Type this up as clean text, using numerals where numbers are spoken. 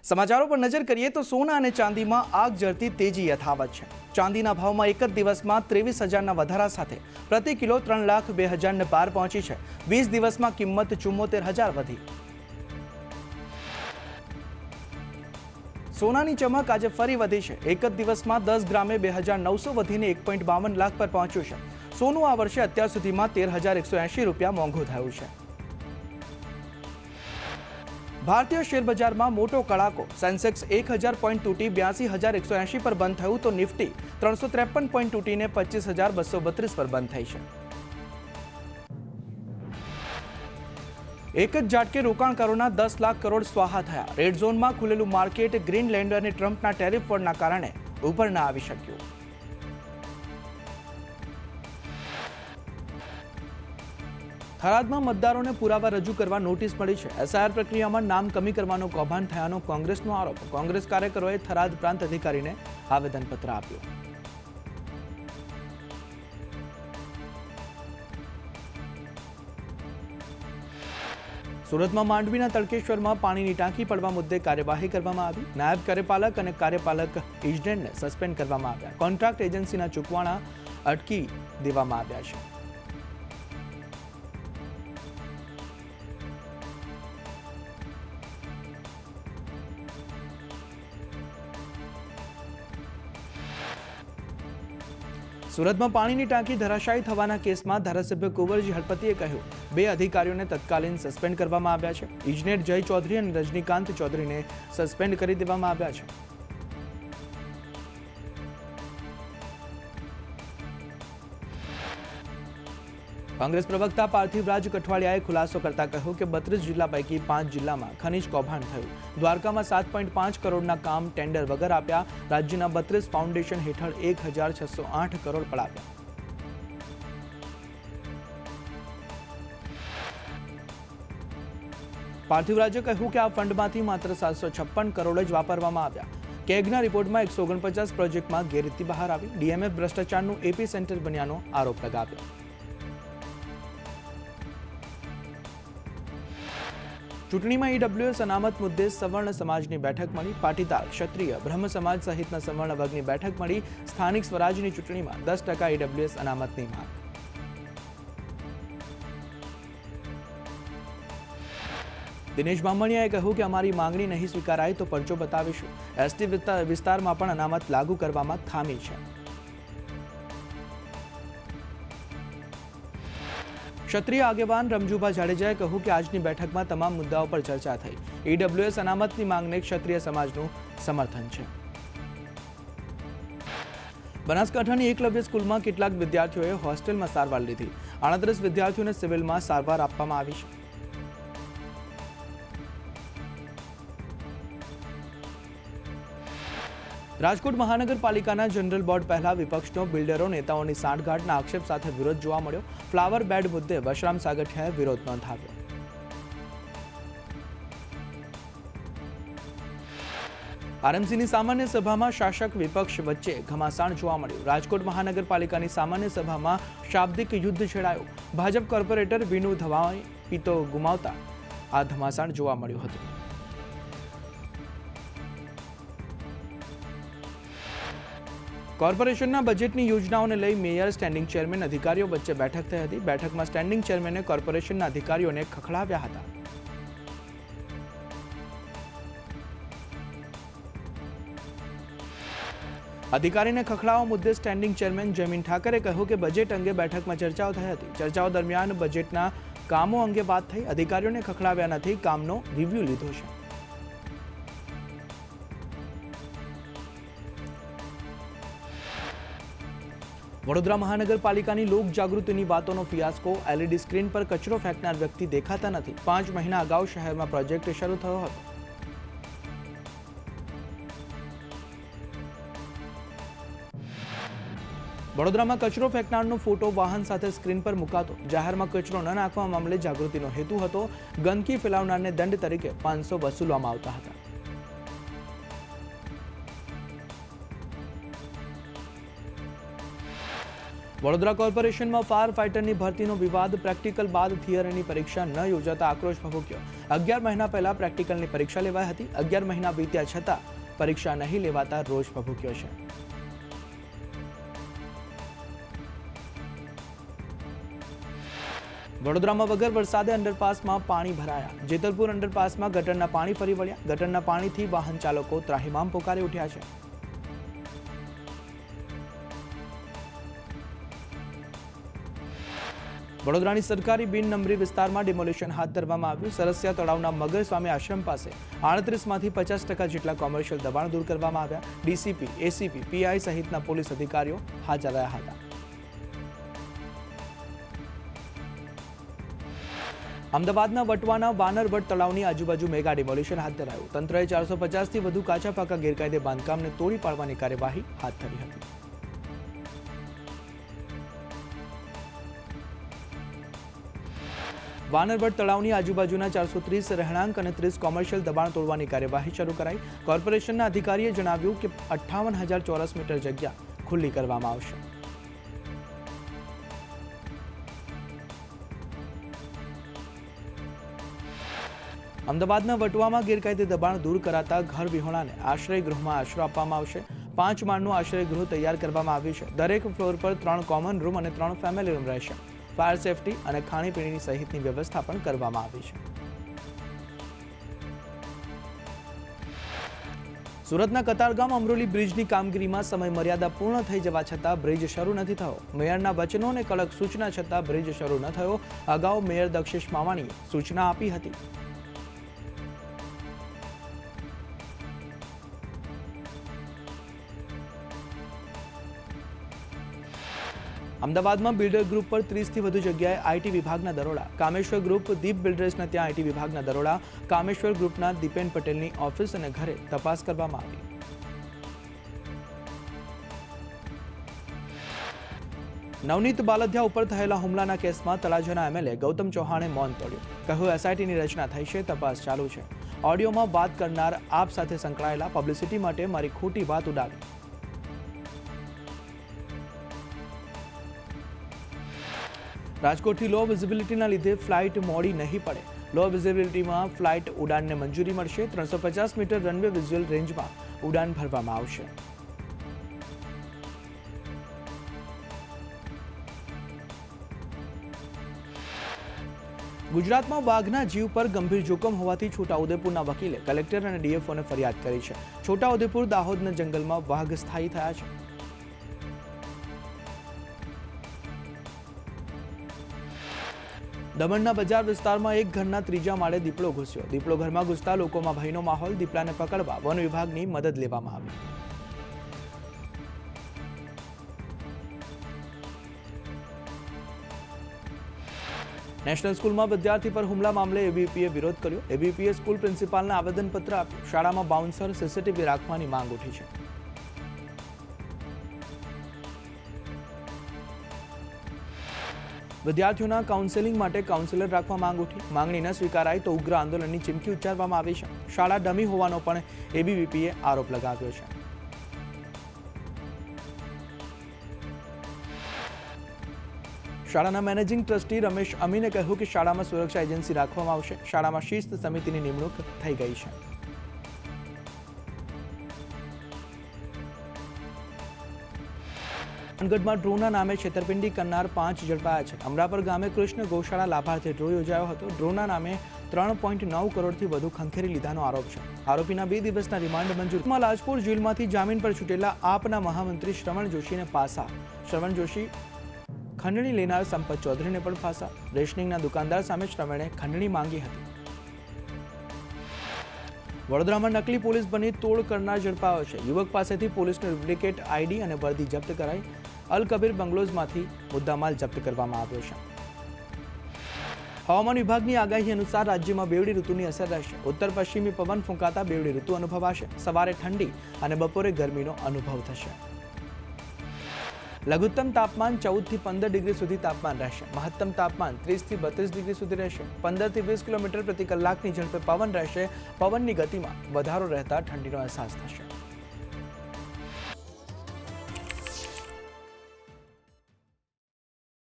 સમાચારો પર નજર કરીએ તો સોના અને ચાંદીમાં આગ ઝરતી તેજી યથાવત છે। ચાંદીના ભાવમાં એક જ દિવસમાં 23,000ના વધારા સાથે પ્રતિ કિલો 3,02,000ને પાર પહોંચી છે। 20 દિવસમાં કિંમત 74,000 વધી। સોનાની ચમક આજે ફરી વધી છે। એક જ દિવસમાં 10 ગ્રામે 2,900 વધીને 1.52 લાખ પર પહોંચ્યું છે। સોનું આ વર્ષે અત્યાર સુધીમાં 13,180 રૂપિયા મોંઘું થયું છે। भारतीय शेर बाजार में मोटो कड़ाको। सेंसेक्स 1,000 पॉइंट तूटी 82,180 पर बंद थयुं तो निफ्टी 353 पॉइंट तूटीने 25,232 पर बंद थई छे। एक ज झटके रोकाणकारोना 10 लाख करोड़ स्वाहा थया। रेड झोन में खुलेलू मार्केट ग्रीनलैंड और ट्रम्पना टेरिफ वॉरना कारणे उपर न आवी शक्युं। थराद में मतदारों ने पुरावा रजू करवा नोटिस मળી છે। एसआईआर प्रक्रिया में नाम कमी करवानो कौभांड थयानो कांग्रेसनो आरोप। कांग्रेस कार्यकरोए थराद प्रांत अधिकारीने आवेदनपत्र आप्યું। सूरत में मांडवीना तड़केश्वर में पानी की टांकी पड़वा मुद्दे कार्यवाही करवामां आवी। नायब कार्यपालक और कार्यपालक इजनेरने सस्पेन्ड करवामां આવ્યા। कॉन्ट्राक्ट एजेंसीना चूकवाणा अटकी देवामां આવ્યા છે। सूरत में पानी की टांकी धराशायी थवाना केस में धारासभ्य कुंवरजी हळपतिए कह्युं 2 अधिकारीओने तत्कालीन सस्पेन्ड करवामां આવ્યા છે। इजनेर जय चौधरी और रजनीकांत चौधरी ने सस्पेन्ड करी देवामां આવ્યા છે। कांग्रेस प्रवक्ता पार्थिवराज कठवाड़ियाए खुलासो करता कह्युं के 32 जिल्ला पैकी 5 जिल्ला में खनिज कौभांड थयुं। द्वारका में 7.5 करोड़ना काम टेन्डर वगर आप्या। राज्यना 32 फाउंडेशन हेठळ 1,608 करोड़ पर आप्या। पार्थिवराजे कह्युं के आ फंडमांथी मात्र 756 करोड़ ज वापरवामां આવ્યા। केगना रिपोर्ट में 149 प्रोजेक्ट में गैररीति बहार आई। डीएमएफ भ्रष्टाचारનું एपी सेंटर बन्यानो आरोप लगाव्यो। चूंटणी में ईडब्ल्यूएस अनामत मुद्दे सवर्ण समाज की बैठक मळी। पाटीदार, क्षत्रिय, ब्रह्म समाज सहित सवर्ण वर्ग की बैठक मळी। स्थानिक स्वराज की चूंटणी में 10% ईडब्ल्यूएस अनामत की मांग। दिनेश बामणियाए कह्युं कि अमारी मांगणी नहीं स्वीकाराय तो परचो बतावीशुं। एसटी विस्तार में पण अनामत लागू करवामां खामी छे। क्षत्रिय आगेवान रमजूभा जाडेजाए कह्युं कि आजनी बैठक में तमाम मुद्दाओं पर चर्चा थई। ईडब्ल्यूएस अनामत की मांगने क्षत्रिय समाजनुं समर्थन छे। बनासकांठानी एकलव्य स्कूल में કેટલાક विद्यार्थीओए होस्टेल में सारवार लीधी। 38 विद्यार्थीओने सिविल में सारवार आपवामां आवी छे। राजकोट महानगरपालिकाना जनरल बोर्ड पहला विपक्षनो बिल्डरो नेताओनी सांठगांठना आक्षेप साथे विरोध जोवा मळ्यो। फ्लावर बेड मुद्दे वशराम सागठियाए विरोध नोंधाव्यो। आरएमसीनी सामान्य सभामां शासक विपक्ष वच्चे घमासाण जोवा मळ्युं। राजकोट महानगरपालिकानी सामान्य सभामां शाब्दिक युद्ध छेड़ायुं। भाजप कोर्पोरेटर विनु धवाए पीतो गुमावता आ घमासाण जोवा मळ्युं हतुं। कोर्पोरेशनना बजेटनी योजनाओने लई मेयर, स्टेन्डिंग चेरमेन, अधिकारीओ वच्चे बैठक थई हती। बैठकमां स्टेन्डिंग चेरमेने कोर्पोरेशनना अधिकारीओने खखड़ाव्या हता। अधिकारीने खखड़ावा मुद्दे स्टेन्डिंग चेरमेन जयमीन ठाकरे कह्युं के बजेट अंगे बैठक में चर्चाओ थई हती। चर्चाओ दरमियान बजेटना कामों अंगे बात थई। अधिकारीओने खखड़ाव्या नथी, कामनो रिव्यू लीधो छे। वडोदरा महानगरपालिकानी लोक जागृतिनी वातोनो फियास्को। एलईडी स्क्रीन पर कचरो फेंकनार व्यक्ति देखाता नहीं। 5 महीना अगाऊ शहर में प्रोजेक्ट शुरू थयो हतो। वडोदरा में कचरो फेंकनारनो फोटो वाहन साथे स्क्रीन पर मुकातो। जाहेर में कचरो न नाखवा मामले जागृतिनो हेतु हतो। गंदकी फैलावनारने दंड तरीके 500 वसूलवामां आवता हता। વડોદરા કોર્પોરેશનમાં ફાયર ફાઇટરની ભરતીનો વિવાદ. પ્રેક્ટિકલ બાદ થિયરીની પરીક્ષા ન યોજાતા આક્રોશ ભભૂક્યો. 11 મહિના પહેલા પ્રેક્ટિકલની પરીક્ષા લેવાઈ હતી. 11 મહિના વીત્યા છતાં પરીક્ષા નહીં લેવાતા રોષ ભભૂક્યો છે. વડોદરામાં વગર વરસાદે અંડરપાસમાં પાણી ભરાયા. જેતલપુર અંડરપાસમાં ગટરના પાણી ફરી વળ્યા. ગટરના પાણીથી વાહન ચાલકો ત્રાહિમામ પોકારી ઉઠ્યા છે. વડોદરાની સરકારી બિનનંબરી વિસ્તારમાં ડિમોલિશન હાથ ધરવામાં આવ્યું. સરસિયા તળાવના મગર સ્વામી આશ્રમ પાસે 38માંથી 50% જેટલા કોમર્શિયલ દબાણ દૂર કરવામાં આવ્યા. ડીસીપી, એસીપી, પીઆઈ સહિતના પોલીસ અધિકારીઓ હાજર રહ્યા હતા. અમદાવાદના વટવાના વાનરવટ તળાવની આજુબાજુ મેગા ડિમોલિશન હાથ ધરાયું. તંત્રએ 450થી વધુ કાચા પાકા ગેરકાયદે બાંધકામને તોડી પાડવાની કાર્યવાહી હાથ ધરી હતી. વાનરવટ તળાવની આજુબાજુના 430 રહેણાંક અને 30 કોમર્શિયલ દબાણ તોડવાની કાર્યવાહી શરૂ કરાઈ. કોર્પોરેશનના અધિકારીએ જણાવ્યું કે 58,000 ચોરસ મીટર જગ્યા ખુલ્લી કરવામાં આવશે. અમદાવાદના વટવામાં ગેરકાયદે દબાણ દૂર કરાતા ઘર વિહોણાને આશ્રય ગૃહમાં આશરો આપવામાં આવશે. 5 માળનું આશ્રય ગૃહ તૈયાર કરવામાં આવ્યું છે. દરેક ફ્લોર પર 3 કોમન રૂમ અને 3 ફેમિલી રૂમ રહેશે. ફાયર સેફટી અને ખાણીપીણીની સહિતની વ્યવસ્થા પણ કરવામાં આવી છે. સુરતના કતારગામ અમરોલી બ્રિજની કામગીરીમાં સમય મર્યાદા પૂર્ણ થઈ જવા છતાં બ્રિજ શરૂ નથી થયો. મેયરના વચનો અને કડક સૂચના છતાં બ્રિજ શરૂ ન થયો. અગાઉ મેયર દક્ષેશ માવાણીએ સૂચના આપી હતી. અમદાવાદમાં બિલ્ડર ગ્રુપ પર 30થી વધુ જગ્યાએ આઈટી વિભાગના દરોડા. કામેશ્વર ગ્રુપ, દીપ બિલ્ડર્સના ત્યાં આઈટી વિભાગના દરોડા. કામેશ્વર ગ્રુપના દીપેન પટેલની ઓફિસ અને ઘરે તપાસ કરવામાં આવી. નવનીત બાલદિયા ઉપર થયેલા હુમલાના કેસમાં તળાજાના એમએલએ ગૌતમ ચૌહાણે મૌન તોડ્યું. કહ્યું, એસઆઈટીની રચના થઈ છે, તપાસ ચાલુ છે. ઓડિયોમાં વાત કરનાર આપ સાથે સંકળાયેલા પબ્લિસિટી માટે મારી ખોટી વાત ઉડાવી. રાજકોટથી લો વિઝિબિલિટીના લીધે ફ્લાઇટ મોડી નહીં પડે. લો વિઝિબિલિટીમાં ફ્લાઇટ ઉડાનને મંજૂરી મળશે. 350 મીટર રનવે વિઝ્યુઅલ રેન્જમાં ઉડાન ભરવામાં આવશે. ગુજરાતમાં વાઘના જીવ પર ગંભીર જોખમ હોવાથી છોટાઉદેપુરના વકીલે કલેક્ટર અને ડીએફઓને ફરિયાદ કરી છે. છોટાઉદેપુર દાહોદના જંગલમાં વાઘ સ્થાયી થયા છે. દમણના બજાર વિસ્તારમાં એક ઘરના 3જા માળે દીપડો ઘૂસ્યો. દીપડો ઘરમાં ઘૂસતા લોકોમાં ભયનો માહોલ. દીપડાને પકડવા વન વિભાગની મદદ લેવામાં આવી. નેશનલ સ્કૂલમાં વિદ્યાર્થી પર હુમલા મામલે એબીવીપીએ વિરોધ કર્યો. એબીવીપીએ સ્કૂલ પ્રિન્સિપાલને આવેદનપત્ર આપ્યું. શાળામાં બાઉન્સર, સીસીટીવી રાખવાની માંગ ઉઠી છે. વિદ્યાર્થીઓના કાઉન્સેલિંગ માટે કાઉન્સેલર રાખવા માંગ ઉઠી. માંગણી ન સ્વીકારાય તો ઉગ્ર આંદોલનની ચીમકી ઉચ્ચારવામાં આવી છે. શાળા ડમી હોવાનો પણ એબીવીપીએ આરોપ લગાવ્યો છે. શાળાના મેનેજિંગ ટ્રસ્ટી રમેશ અમીને કહ્યું કે શાળામાં સુરક્ષા એજન્સી રાખવામાં આવશે. શાળામાં શિસ્ત સમિતિની નિમણૂક થઈ ગઈ છે. પાનગઢમાં ડ્રોના નામે છેતરપિંડી કરનાર 5 ઝડપાયા છે. અમરાપર ગામે કૃષ્ણ ગૌશાળા લાભાર્થે ડ્રો યોજાયો હતો. ડ્રોના નામે 3.9 કરોડથી વધુ ખંખેરી લીધાનો આરોપ છે. આરોપીના 2 દિવસના રિમાન્ડ મંજૂર. લાજપોર જેલમાંથી જામીન પર છૂટેલા આપના મહામંત્રી શ્રવણ જોશીને પાસા. શ્રવણ જોશી ખંડણી લેનાર સંપત ચૌધરીને પણ ફાંસા. રેશનિંગના દુકાનદાર સામે શ્રવણે ખંડણી માંગી હતી. વડોદરામાં નકલી પોલીસ બની તોડ કરનાર ઝડપાયો છે. યુવક પાસેથી પોલીસનો ડુપ્લિકેટ આઈડી અને વર્દી જપ્ત કરાઈ. અલ કબીર બંગલોઝમાંથી મુદ્દામાલ જપ્ત કરવામાં આવ્યો છે. હવામાન વિભાગની આગાહી અનુસાર રાજ્યમાં બેવડી ઋતુની અસર રહેશે. ઉત્તર પશ્ચિમી પવન ફૂંકાતા બેવડી ઋતુ અનુભવાશે. સવારે ઠંડી અને બપોરે ગરમીનો અનુભવ થશે. લઘુત્તમ તાપમાન 14 થી 15 ડિગ્રી સુધી તાપમાન રહેશે. મહત્તમ તાપમાન 30 થી 32 ડિગ્રી સુધી રહેશે. 15 થી 20 કિલોમીટર પ્રતિ કલાકની ઝડપે પવન રહેશે. પવનની ગતિમાં વધારો રહેતા ઠંડીનો અહેસાસ થશે.